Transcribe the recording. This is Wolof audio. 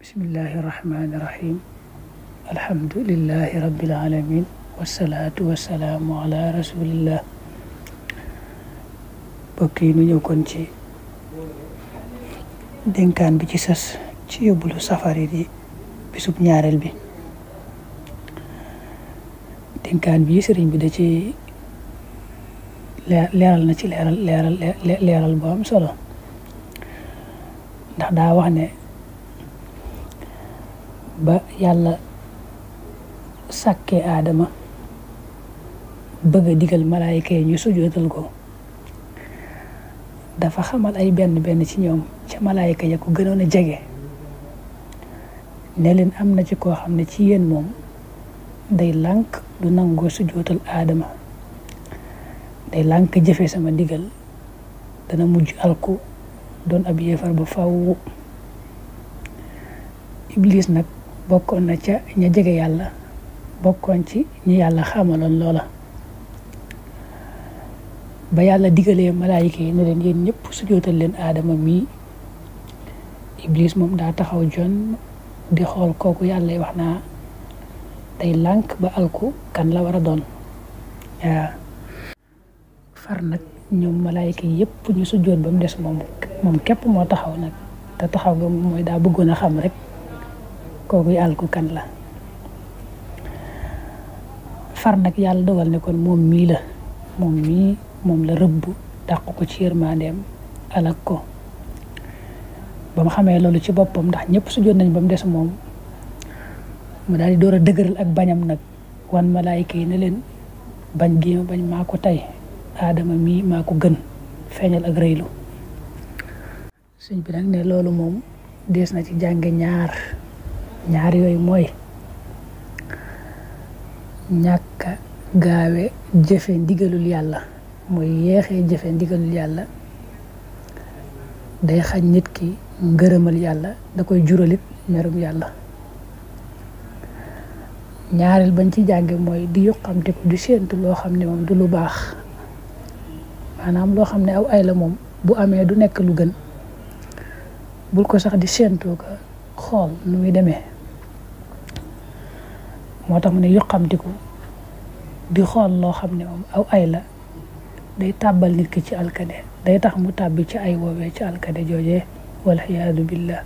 bismillahi irrahmani irrahim alhamdulillahi rabbil alamin wasalaatu wasalaamu ala rasulillah. mbokk yi nu ñëw kon ci dénkaan bi ci sas ci yóbbulu safari di bisub ñaareel bi. dénkaan bi sëriñ bi da ci leeral na ci leeral bu am solo, ndax daa wax ne ba yàlla sàkkee aadama bëgg a digal malaayika yi ñu sujootal ko, dafa xamal ay benn ci ñoom ca malaayika ya ko gënoon a jege ne leen am na ci koo xam ne ci yéen moom day lànk du nangoo sujootal aadama, day lànk jëfe sama digal, dana mujj alku doon ab yéefar ba faw. Iblis nag bokkoon na ca ña jege yàlla, bokkoon ci ñi yàlla xamaloon loola. ba yàlla digalee malaayika yi ne leen yéen ñëpp sujootal leen aadama mii, Iblis moom daa taxaw jon di xool kooku yàlla wax naa day lànk ba alku kan la war a doon. far nag ñoom malaayika yi yëpp ñu sujoot ba mu des moom képp moo taxaw nag, te taxaw ga mooy daa bëggoon a xam rek kooku alku kan la. far nag yàlla dogal ne kon moom la rëbb dàq ko ci yërmandeem alak ko. ba mu xamee loolu ci boppam, ndax ñëpp sujjoot nañ ba mu des moom, mu daal di door a dëgëral ak bañam nag wan malaayika yi ne leen bañ gi ma bañ maa ko tey, aadama mii maa ko gën, feeñal ak rëylu. sëñ bi nag ne loolu moom dees na ci jànge ñaar yooyu mooy ñàkk a gaawe jëfe ndigalul yàlla, mooy yeexee jëfe ndigalul yàlla day xañ nit ki ngërëmal yàlla, da koy juralit merum yàlla. ñaareel bañ ci jànge mooy di yuqamte ko di séentu loo xam ne moom du lu baax, maanaam loo xam ne aw ay la moom bu amee du nekk lu gën, bul ko sax di séentoo ko xool nu muy demee. moo tax mu ne yuqamtiku di xool loo xam ne moom aw ay la day tàbbal nit ki ci alkade, day tax mu tàbbi ci ay woowee ci alkade joojee wal xiyaadu billah.